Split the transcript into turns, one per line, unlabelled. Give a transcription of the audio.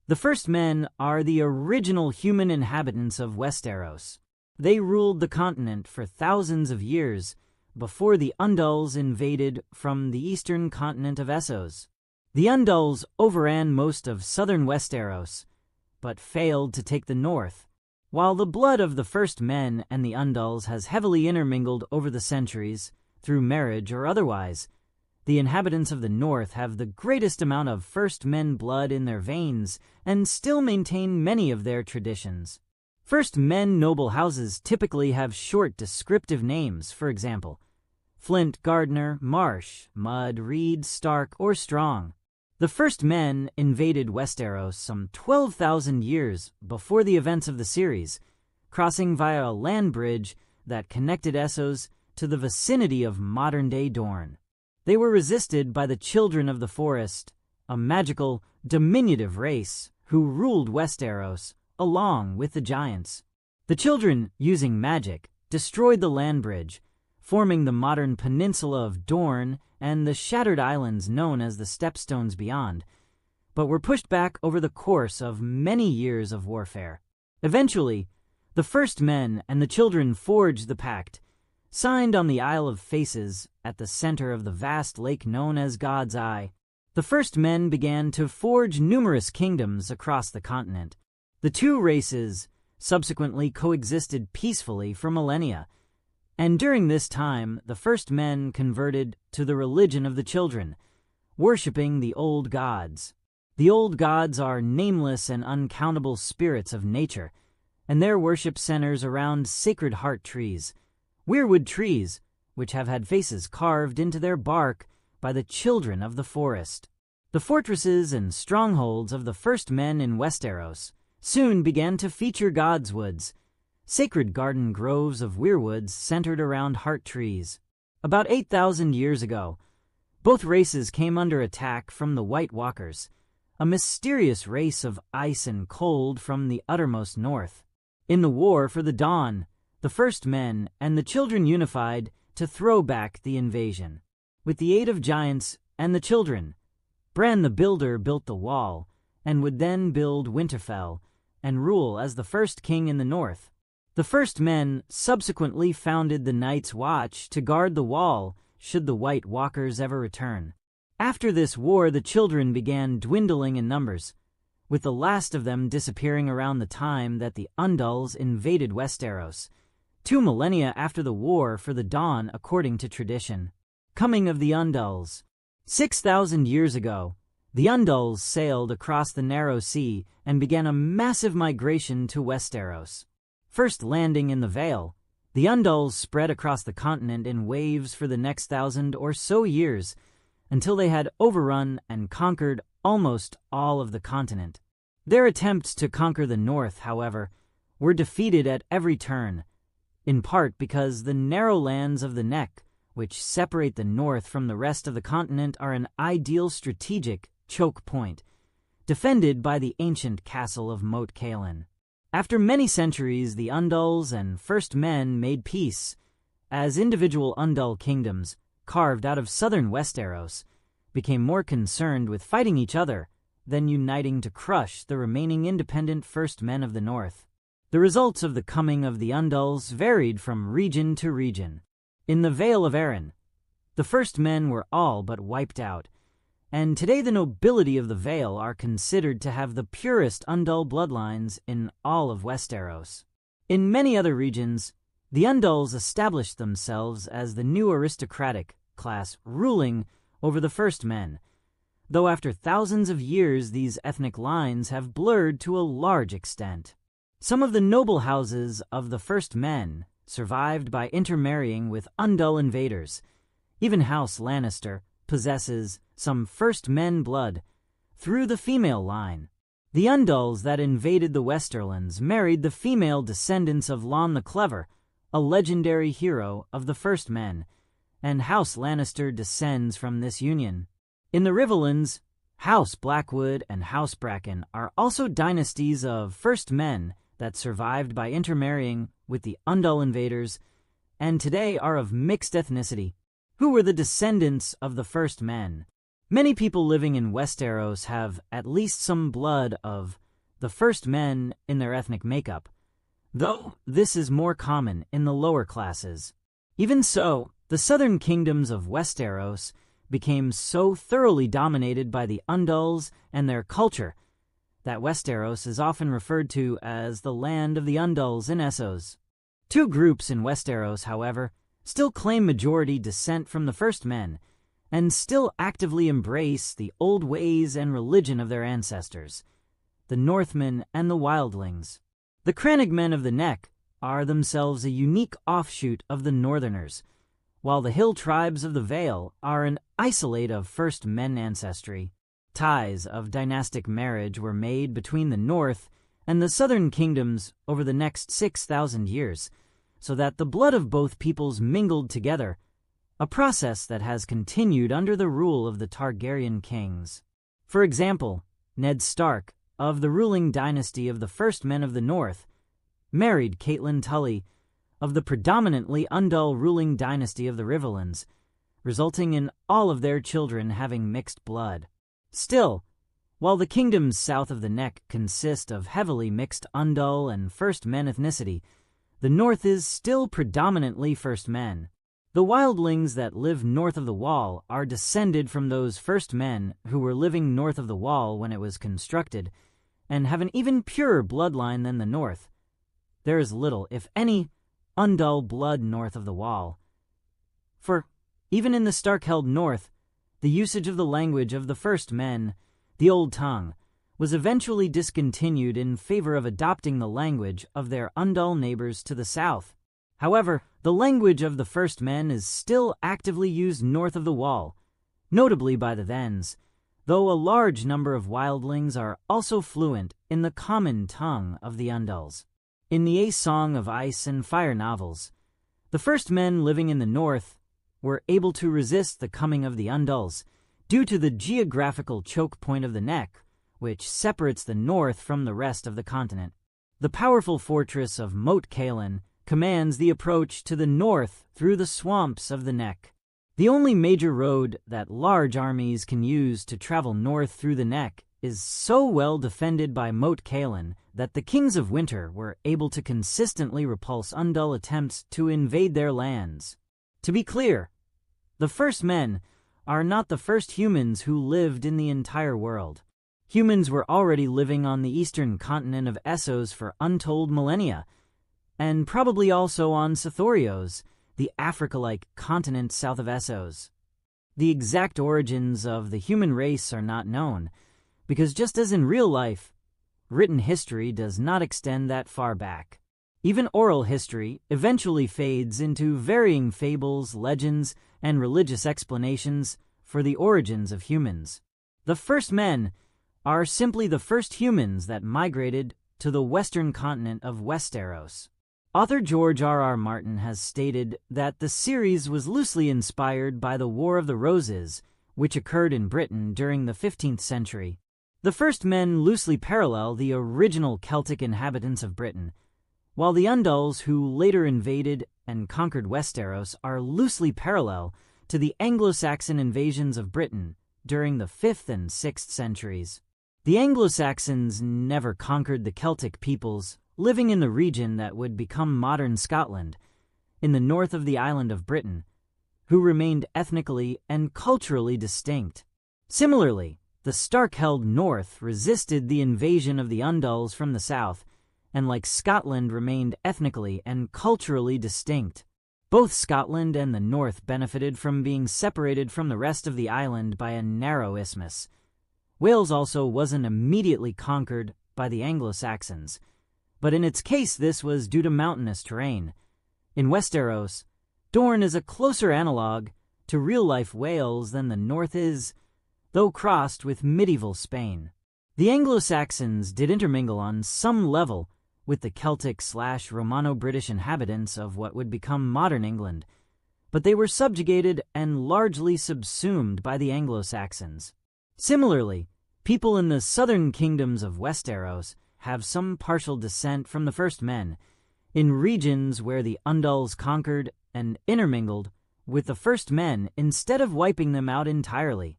The first men are the original human inhabitants of Westeros. They ruled the continent for thousands of years before the Andals invaded from the eastern continent of Essos. The Andals overran most of southern Westeros, but failed to take the north. While the blood of the first men and the Andals has heavily intermingled over the centuries, through marriage or otherwise, the inhabitants of the north have the greatest amount of first men blood in their veins and still maintain many of their traditions. First men noble houses typically have short descriptive names, for example, Flint, Gardner, Marsh, Mud, Reed, Stark, or Strong. The first men invaded Westeros some 12,000 years before the events of the series, crossing via a land bridge that connected Essos to the vicinity of modern-day Dorne. They were resisted by the Children of the Forest, a magical, diminutive race who ruled Westeros along with the giants. The Children, using magic, destroyed the land bridge, forming the modern peninsula of Dorne and the shattered islands known as the Stepstones beyond, but were pushed back over the course of many years of warfare. Eventually, the first men and the Children forged the pact, signed on the Isle of Faces at the center of the vast lake known as God's Eye. The first men began to forge numerous kingdoms across the continent. The two races subsequently coexisted peacefully for millennia, and during this time the first men converted to the religion of the Children, worshipping the old gods. The old gods are nameless and uncountable spirits of nature, and their worship centers around sacred heart trees, weirwood trees which have had faces carved into their bark by the Children of the Forest. The fortresses and strongholds of the first men in Westeros soon began to feature godswoods, sacred garden groves of weirwoods centered around heart trees. About 8,000 years ago, both races came under attack from the White Walkers, a mysterious race of ice and cold from the uttermost north. In the War for the Dawn, the first men and the Children unified to throw back the invasion. With the aid of giants and the Children, Bran the Builder built the wall and would then build Winterfell and rule as the first king in the north. The first men subsequently founded the Night's Watch to guard the wall should the White Walkers ever return. After this war, the Children began dwindling in numbers, with the last of them disappearing around the time that the Andals invaded Westeros, 2 millennia after the War for the Dawn according to tradition. Coming of the Andals. 6,000 years ago, the Andals sailed across the narrow sea and began a massive migration to Westeros. First landing in the Vale, the Andals spread across the continent in waves for the next 1,000 or so years until they had overrun and conquered almost all of the continent. Their attempts to conquer the north, however, were defeated at every turn, in part because the narrow lands of the Neck, which separate the north from the rest of the continent, are an ideal strategic choke point, defended by the ancient castle of Moat Cailin. After many centuries, the Andals and First Men made peace, as individual Andal kingdoms, carved out of southern Westeros, became more concerned with fighting each other than uniting to crush the remaining independent First Men of the north. The results of the coming of the Andals varied from region to region. In the Vale of Arryn, the First Men were all but wiped out, and today the nobility of the Vale are considered to have the purest Andal bloodlines in all of Westeros. In many other regions, the Andals established themselves as the new aristocratic class ruling over the First Men, though after thousands of years these ethnic lines have blurred to a large extent. Some of the noble houses of the First Men survived by intermarrying with Andal invaders. Even House Lannister possesses some First Men blood through the female line. The Andals that invaded the Westerlands married the female descendants of Lon the Clever, a legendary hero of the First Men, and House Lannister descends from this union. In the Riverlands, House Blackwood and House Bracken are also dynasties of First Men that survived by intermarrying with the Andal invaders and today are of mixed ethnicity. Who were the descendants of the First Men? Many people living in Westeros have at least some blood of the first men in their ethnic makeup, though this is more common in the lower classes. Even so, the southern kingdoms of Westeros became so thoroughly dominated by the Andals and their culture that Westeros is often referred to as the land of the Andals in Essos. Two groups in Westeros, however, still claim majority descent from the first men and still actively embrace the old ways and religion of their ancestors, the Northmen and the Wildlings. The Crannogmen of the Neck are themselves a unique offshoot of the Northerners, while the hill tribes of the Vale are an isolate of first men ancestry. Ties of dynastic marriage were made between the North and the Southern kingdoms over the next 6,000 years, so that the blood of both peoples mingled together, a process that has continued under the rule of the Targaryen kings. For example, Ned Stark, of the ruling dynasty of the First Men of the North, married Catelyn Tully of the predominantly Andal ruling dynasty of the Riverlands, resulting in all of their children having mixed blood. Still, while the kingdoms south of the Neck consist of heavily mixed Andal and First Men ethnicity, the North is still predominantly First Men. The Wildlings that live north of the Wall are descended from those First Men who were living north of the Wall when it was constructed, and have an even purer bloodline than the North. There is little, if any, Andal blood north of the Wall. For, even in the Stark-held North, the usage of the language of the First Men, the Old Tongue, was eventually discontinued in favor of adopting the language of their Andal neighbors to the south. However, the language of the First Men is still actively used north of the Wall, notably by the Thens, though a large number of Wildlings are also fluent in the common tongue of the Andals. In the A Song of Ice and Fire novels, the First Men living in the North were able to resist the coming of the Andals due to the geographical choke point of the Neck, which separates the North from the rest of the continent. The powerful fortress of Moat Cailin commands the approach to the north through the swamps of the Neck. The only major road that large armies can use to travel north through the Neck is so well defended by Moat Cailin that the Kings of Winter were able to consistently repulse Andal attempts to invade their lands. To be clear, the First Men are not the first humans who lived in the entire world. Humans were already living on the eastern continent of Essos for untold millennia, and probably also on Sithorios, the Africa-like continent south of Essos. The exact origins of the human race are not known, because just as in real life, written history does not extend that far back. Even oral history eventually fades into varying fables, legends, and religious explanations for the origins of humans. The First Men are simply the first humans that migrated to the western continent of Westeros. Author George R.R. Martin has stated that the series was loosely inspired by the War of the Roses, which occurred in Britain during the 15th century. The First Men loosely parallel the original Celtic inhabitants of Britain, while the Andals who later invaded and conquered Westeros are loosely parallel to the Anglo-Saxon invasions of Britain during the 5th and 6th centuries. The Anglo-Saxons never conquered the Celtic peoples living in the region that would become modern Scotland, in the north of the island of Britain, who remained ethnically and culturally distinct. Similarly, the Stark-held North resisted the invasion of the Andals from the south, and like Scotland remained ethnically and culturally distinct. Both Scotland and the North benefited from being separated from the rest of the island by a narrow isthmus. Wales also wasn't immediately conquered by the Anglo-Saxons, but in its case this was due to mountainous terrain. In Westeros, Dorne is a closer analog to real-life Wales than the North is, though crossed with medieval Spain. The Anglo-Saxons did intermingle on some level with the Celtic/Romano-British inhabitants of what would become modern England, but they were subjugated and largely subsumed by the Anglo-Saxons. Similarly, people in the southern kingdoms of Westeros have some partial descent from the First Men, in regions where the Andals conquered and intermingled with the First Men instead of wiping them out entirely.